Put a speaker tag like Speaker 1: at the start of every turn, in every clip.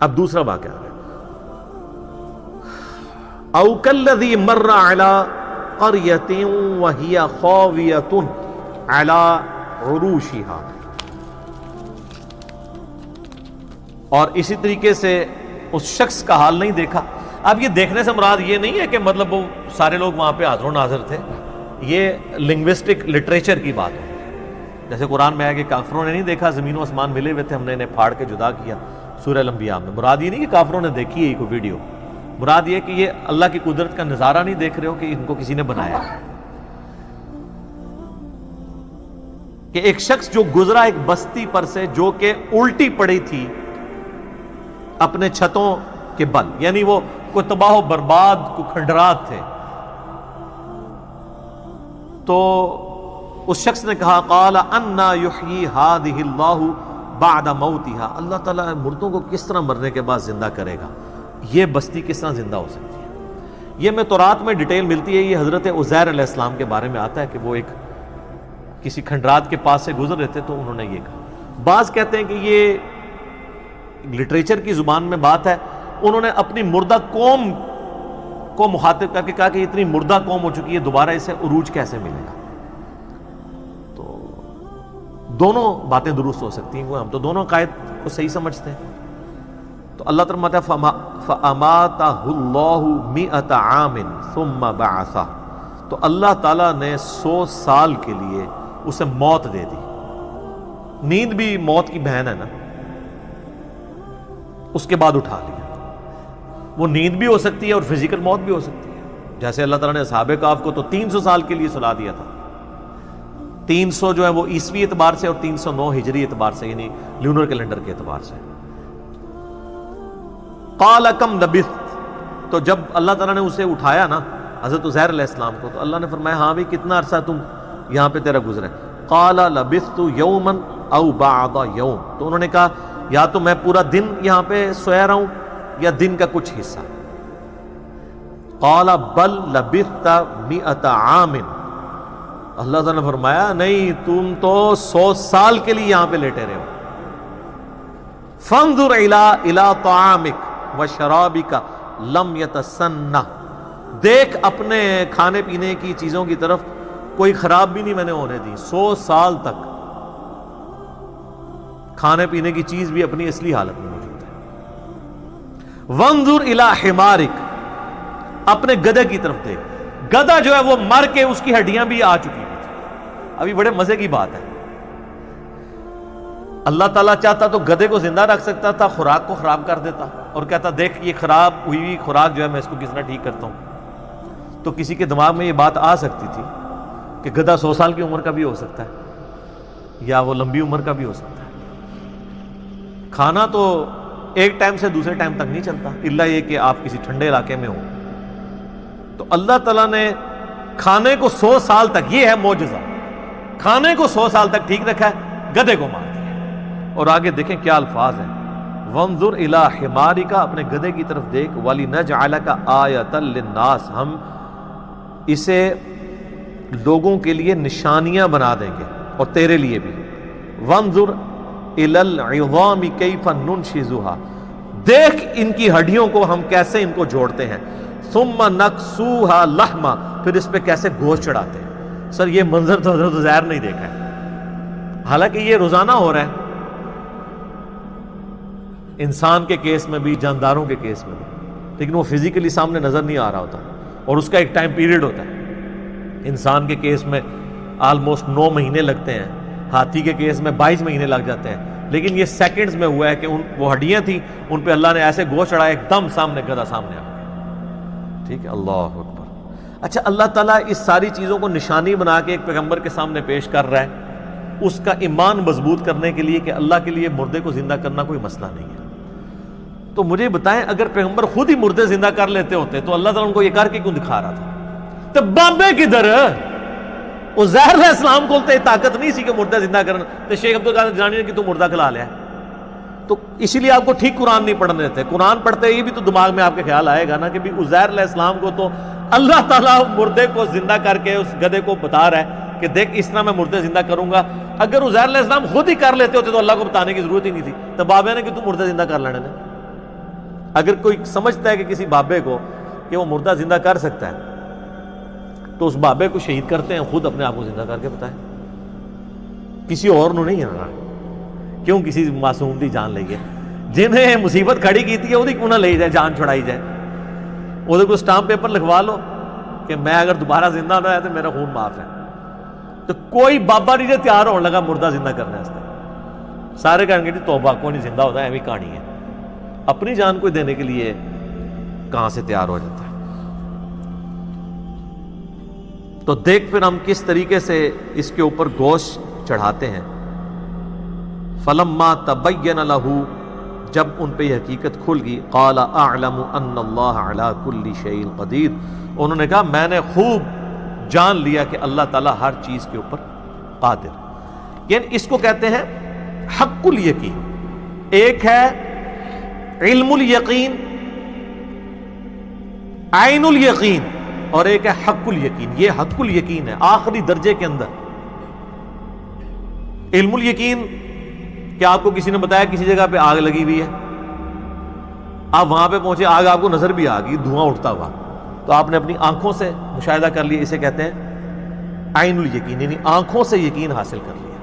Speaker 1: اب دوسرا واقعہ ہے، او کالذی مر علی قریۃ وہی خاویۃ علی عروشها، اور اسی طریقے سے اس شخص کا حال نہیں دیکھا. اب یہ دیکھنے سے مراد یہ نہیں ہے کہ مطلب وہ سارے لوگ وہاں پہ حاضر و ناظر تھے، یہ لنگوسٹک لٹریچر کی بات ہے. جیسے قرآن میں ہے کہ کافروں نے نہیں دیکھا زمین و آسمان ملے ہوئے تھے، ہم نے انہیں پھاڑ کے جدا کیا. سورہ الانبیاء میں مراد یہ نہیں کہ کافروں نے دیکھی ہے کوئی ویڈیو، مراد یہ کہ یہ اللہ کی قدرت کا نظارہ نہیں دیکھ رہے ہو کہ ان کو کسی نے بنایا، کہ ایک شخص جو گزرا ایک بستی پر سے جو کہ الٹی پڑی تھی اپنے چھتوں کے بل، یعنی وہ کوئی تباہ و برباد، کوئی کھنڈرات تھے. تو اس شخص نے کہا قال انا یحیی ہذہ اللہ بعد موتها، اللہ تعالیٰ مردوں کو کس طرح مرنے کے بعد زندہ کرے گا، یہ بستی کس طرح زندہ ہو سکتی ہے. یہ میں تورات میں ڈیٹیل ملتی ہے، یہ حضرت عزیر علیہ السلام کے بارے میں آتا ہے کہ وہ ایک کسی کھنڈرات کے پاس سے گزر رہے تھے تو انہوں نے یہ کہا. بعض کہتے ہیں کہ یہ لٹریچر کی زبان میں بات ہے، انہوں نے اپنی مردہ قوم کو مخاطب کر کے کہا کہ اتنی مردہ قوم ہو چکی ہے، دوبارہ اسے عروج کیسے ملے گا. تو دونوں باتیں درست ہو سکتی ہیں، ہم تو دونوں قائد کو صحیح سمجھتے ہیں. تو اللہ تعالیٰ فرماتا ہے فَأَمَاتَهُ اللَّهُ مِئَةَ عَامٍ ثُمَّ بَعَثَهُ، تو اللہ تعالیٰ نے 100 سال کے لیے اسے موت دے دی. نیند بھی موت کی بہن ہے نا، اس کے بعد اٹھا لیا. وہ نیند بھی ہو سکتی ہے اور فزیکل موت بھی ہو سکتی ہے. جیسے اللہ تعالیٰ نے اصحاب کہف کو تو 300 سال کے لیے سلا دیا تھا. 300 جو ہے وہ عیسوی اعتبار سے اور 309 ہجری اعتبار سے، یعنی لیونر کیلنڈر کے اعتبار سے. قال کم لبثت، تو جب اللہ تعالیٰ نے اسے اٹھایا نا حضرت عزیر علیہ السلام کو، تو اللہ نے فرمایا ہاں بھی کتنا عرصہ تم یہاں پہ تیرا گزرا ہے. قال لبثت یوما او بعض یوم، تو انہوں نے کہا یا تو میں پورا دن یہاں پہ سویا رہا ہوں یا دن کا کچھ حصہ. قال بل لبثت 100 عام، اللہ تعالیٰ نے فرمایا نہیں، تم تو 100 سال کے لیے یہاں پہ لیٹے رہے ہو. فانظر الی طعامک وشرابک لم یتسنہ، دیکھ اپنے کھانے پینے کی چیزوں کی طرف، کوئی خراب بھی نہیں میں نے ہونے دی. 100 سال تک کھانے پینے کی چیز بھی اپنی اصلی حالت میں موجود ہے. وانظر الی حمارک، اپنے گدھے کی طرف دیکھ. گدھا جو ہے وہ مر کے اس کی ہڈیاں بھی آ چکی تھی. ابھی بڑے مزے کی بات ہے، اللہ تعالیٰ چاہتا تو گدھے کو زندہ رکھ سکتا تھا، خوراک کو خراب کر دیتا اور کہتا دیکھ یہ خراب ہوئی خوراک جو ہے میں اس کو کس طرح ٹھیک کرتا ہوں. تو کسی کے دماغ میں یہ بات آ سکتی تھی کہ گدھا 100 سال کی عمر کا بھی ہو سکتا ہے یا وہ لمبی عمر کا بھی ہو سکتا ہے. کھانا تو ایک ٹائم سے دوسرے ٹائم تک نہیں چلتا، الا یہ کہ آپ کسی ٹھنڈے علاقے میں ہوں. تو اللہ تعالیٰ نے کھانے کو 100 سال تک، یہ ہے معجزہ، کھانے کو 100 سال تک ٹھیک رکھا ہے، گدھے کو مار دیا. اور آگے دیکھیں کیا الفاظ ہیں، وانظر الی حمارک، اپنے گدھے کی طرف دیکھ، وَلِنَجْعَلَكَ آیَةً لِلنَّاسِ، ہم اسے لوگوں کے لیے نشانیاں بنا دیں گے اور تیرے لیے بھی. وانظر الی العظام کیف ننشزها، دیکھ ان کی ہڈیوں کو ہم کیسے ان کو جوڑتے ہیں. ثم نکسوها لحما، پھر اس پہ کیسے گوشت چڑھاتے ہیں. سر یہ منظر تو حضرت عزیر نہیں دیکھا ہے، حالانکہ یہ روزانہ ہو رہا ہے انسان کے کیس میں بھی، جانداروں کے کیس میں بھی، لیکن وہ فزیکلی سامنے نظر نہیں آ رہا ہوتا اور اس کا ایک ٹائم پیریڈ ہوتا ہے. انسان کے کیس میں آلموسٹ 9 مہینے لگتے ہیں، ہاتھی کے کیس میں 22 مہینے لگ جاتے ہیں، لیکن یہ سیکنڈز میں ہوا ہے کہ وہ ہڈیاں تھیں ان پہ اللہ نے ایسے گوشت چڑھایا، ایک دم سامنے گدھا سامنے آ گیا. ٹھیک ہے، اللہ اکبر. اچھا، اللہ تعالیٰ اس ساری چیزوں کو نشانی بنا کے ایک پیغمبر کے سامنے پیش کر رہا ہے، اس کا ایمان مضبوط کرنے کے لیے کہ اللہ کے لیے مردے کو زندہ کرنا کوئی مسئلہ نہیں ہے. تو مجھے بتائیں اگر پیغمبر خود ہی مردے زندہ کر لیتے ہوتے تو اللہ تعالیٰ ان کو یہ کر کے کیوں دکھا رہا تھا؟ تو بابے کدھر؟ عزیر علیہ السلام کو طاقت نہیں سی کہ مردہ زندہ کرنا، تو شیخ عبدالقادر جیلانی نے کہ تو مردہ کھلا لیا. تو اسی لیے آپ کو ٹھیک قرآن نہیں پڑھنے دیتے. قرآن پڑھتے ہی بھی تو دماغ میں آپ کے خیال آئے گا نا کہ بھی عزیر علیہ السلام کو تو اللہ تعالیٰ مردے کو زندہ کر کے اس گدھے کو بتا رہا ہے کہ دیکھ اس طرح میں مردے زندہ کروں گا. اگر عزیر علیہ السلام خود ہی کر لیتے ہوتے تو اللہ کو بتانے کی ضرورت ہی نہیں تھی. تو بابے نے کہ تو مردے زندہ کر لینے نے. اگر کوئی سمجھتا ہے کہ کسی بابے کو کہ وہ مردہ زندہ کر سکتا ہے تو اس بابے کو شہید کرتے ہیں، خود اپنے آپ کو زندہ کر کے بتائیں، کسی اور نے نہیں آنا، کیوں کسی معصوم دی جان لے گئے؟ جنہیں مصیبت کھڑی کی تھی وہی کیوں نہ لے جائے، جان چھڑائی جائے، وہ کو سٹامپ پیپر لکھوا لو کہ میں اگر دوبارہ زندہ نہ ہے تو میرا خون معاف ہے۔ تو کوئی بابا نہیں تیار ہونے لگا مردہ زندہ کرنے واسطے، سارے کہیں گے توبہ کوئی نہیں زندہ ہوتا ہے، ایویں کہانی ہے، اپنی جان کو دینے کے لیے کہاں سے تیار ہو جاتا ہے۔ تو دیکھ پھر ہم کس طریقے سے اس کے اوپر گوشت چڑھاتے ہیں۔ فلما تبین لہ، جب ان پہ یہ حقیقت کھل گئی، قال اعلم ان اللہ علی کل شیء قدیر، انہوں نے کہا میں نے خوب جان لیا کہ اللہ تعالیٰ ہر چیز کے اوپر قادر، یعنی اس کو کہتے ہیں حق الیقین۔ ایک ہے علم الیقین، عین الیقین، اور ایک ہے حق الیقین۔ یہ حق الیقین ہے آخری درجے کے اندر۔ علم الیقین کہ آپ کو کسی نے بتایا کسی جگہ پہ آگ لگی ہوئی ہے، آپ وہاں پہ پہنچے، آگ آپ کو نظر بھی آ گئی، دھواں اٹھتا ہوا، تو آپ نے اپنی آنکھوں سے مشاہدہ کر لیا، اسے کہتے ہیں عین الیقین، یعنی آنکھوں سے یقین حاصل کر لیا۔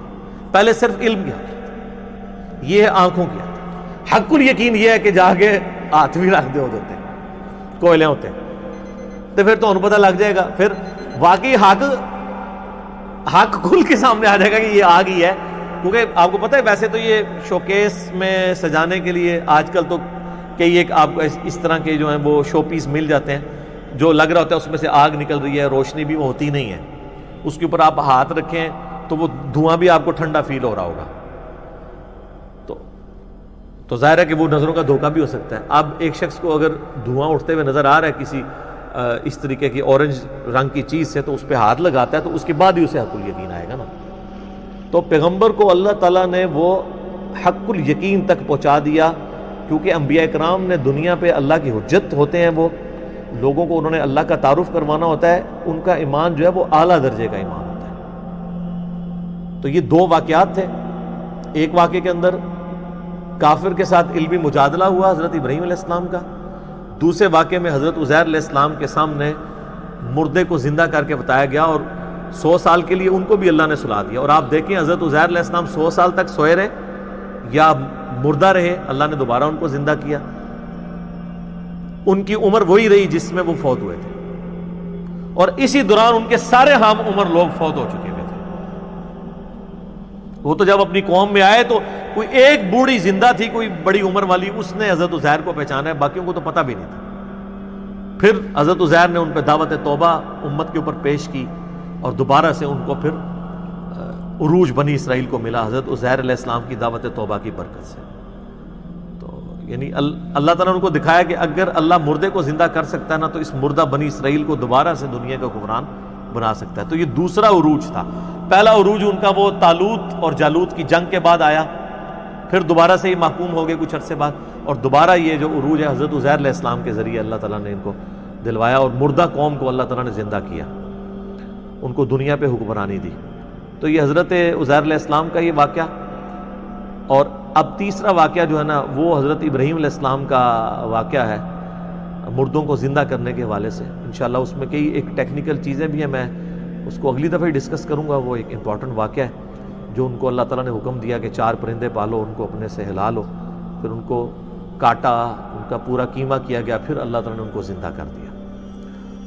Speaker 1: پہلے صرف علم کی حالت، یہ ہے آنکھوں کی حالت۔ حق الیقین یہ ہے کہ جا کے ہاتھ بھی رکھ دے ہوتے ہیں، کوئلے ہوتے ہیں، تو پھر تو انہوں پتہ لگ جائے گا، پھر واقعی حق کھل کے سامنے آ جائے گا کہ یہ آگ ہی ہے۔ کیونکہ آپ کو پتہ ہے ویسے تو یہ شوکیس میں سجانے کے لیے آج کل تو کئی ایک آپ کو اس طرح کے جو ہیں وہ شو پیس مل جاتے ہیں، جو لگ رہا ہوتا ہے اس میں سے آگ نکل رہی ہے، روشنی بھی وہ ہوتی نہیں ہے، اس کے اوپر آپ ہاتھ رکھیں تو وہ دھواں بھی آپ کو ٹھنڈا فیل ہو رہا ہوگا، تو ظاہر ہے کہ وہ نظروں کا دھوکہ بھی ہو سکتا ہے۔ اب ایک شخص کو اگر دھواں اٹھتے ہوئے نظر آ رہا ہے کسی اس طریقے کی اورنج رنگ کی چیز سے، تو اس پہ ہاتھ لگاتا ہے تو اس کے بعد ہی اسے حق الیقین آئے گا نا۔ تو پیغمبر کو اللہ تعالیٰ نے وہ حق الیقین تک پہنچا دیا، کیونکہ انبیاء کرام نے دنیا پہ اللہ کی حجت ہوتے ہیں، وہ لوگوں کو انہوں نے اللہ کا تعارف کروانا ہوتا ہے، ان کا ایمان جو ہے وہ اعلیٰ درجے کا ایمان ہوتا ہے۔ تو یہ دو واقعات تھے، ایک واقعے کے اندر کافر کے ساتھ علمی مجادلہ ہوا حضرت ابراہیم علیہ السلام کا، دوسرے واقعے میں حضرت عزیر علیہ السلام کے سامنے مردے کو زندہ کر کے بتایا گیا، اور 100 سال کے لیے ان کو بھی اللہ نے سلا دیا۔ اور آپ دیکھیں حضرت عزیر علیہ السلام 100 سال تک سوئے رہے یا مردہ رہے، اللہ نے دوبارہ ان کو زندہ کیا۔ ان کی عمر وہی رہی جس میں وہ فوت ہوئے تھے، اور اسی دوران ان کے سارے ہم عمر لوگ فوت ہو چکے ہوئے تھے۔ وہ تو جب اپنی قوم میں آئے تو کوئی ایک بوڑھی زندہ تھی، کوئی بڑی عمر والی، اس نے حضرت عزیر کو پہچانا ہے، باقیوں کو تو پتہ بھی نہیں تھا۔ پھر حضرت عزیر نے ان پہ دعوت توبہ امت کے اوپر پیش کی، اور دوبارہ سے ان کو پھر عروج بنی اسرائیل کو ملا حضرت عزیر علیہ السلام کی دعوت توبہ کی برکت سے۔ تو یعنی اللہ تعالیٰ نے ان کو دکھایا کہ اگر اللہ مردے کو زندہ کر سکتا ہے نا، تو اس مردہ بنی اسرائیل کو دوبارہ سے دنیا کا حکمران بنا سکتا ہے۔ تو یہ دوسرا عروج تھا۔ پہلا عروج ان کا وہ طالوت اور جالوت کی جنگ کے بعد آیا، پھر دوبارہ سے یہ محکوم ہو گئے کچھ عرصے بعد، اور دوبارہ یہ جو عروج ہے حضرت عزیر علیہ السلام کے ذریعے اللہ تعالیٰ نے ان کو دلوایا، اور مردہ قوم کو اللہ تعالیٰ نے زندہ کیا، ان کو دنیا پہ حکمرانی دی۔ تو یہ حضرت عزیر علیہ السلام کا یہ واقعہ، اور اب تیسرا واقعہ جو ہے نا وہ حضرت ابراہیم علیہ السلام کا واقعہ ہے، مردوں کو زندہ کرنے کے حوالے سے۔ انشاءاللہ اس میں کئی ایک ٹیکنیکل چیزیں بھی ہیں، میں اس کو اگلی دفعہ ہی ڈسکس کروں گا۔ وہ ایک امپورٹنٹ واقعہ ہے جو ان کو اللہ تعالیٰ نے حکم دیا کہ 4 پرندے پالو، ان کو اپنے سے ہلا لو، پھر ان کو کاٹا، ان کا پورا قیمہ کیا گیا، پھر اللہ تعالیٰ نے ان کو زندہ کر دیا۔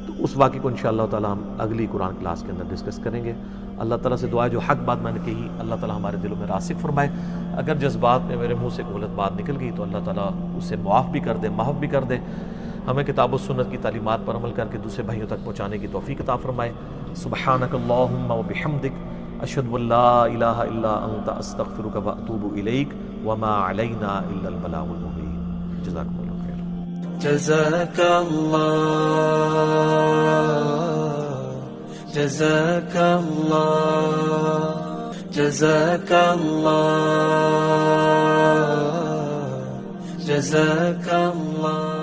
Speaker 1: تو اس واقعے کو انشاءاللہ تعالیٰ ہم اگلی قرآن کلاس کے اندر ڈسکس کریں گے۔ اللہ تعالیٰ سے دعا ہے جو حق بات میں نے کہی اللہ تعالیٰ ہمارے دلوں میں راسخ فرمائے، اگر جذبات میں میرے منہ سے غلط بات نکل گئی تو اللہ تعالیٰ اسے معاف بھی کر دے، معاف بھی کر دے، ہمیں کتاب و سنت کی تعلیمات پر عمل کر کے دوسرے بھائیوں تک پہنچانے کی توفیق عطا فرمائے۔ سبحانک اللہم و بحمدک، اشہد ان لا الہ الا انت، استغفرک و اتوب الیک، وما علینا الا البلاغ المبین۔ جزاکم اللہ خیر۔
Speaker 2: جزاک اللہ، جزاک اللہ، جزاک اللہ، جزاک اللہ۔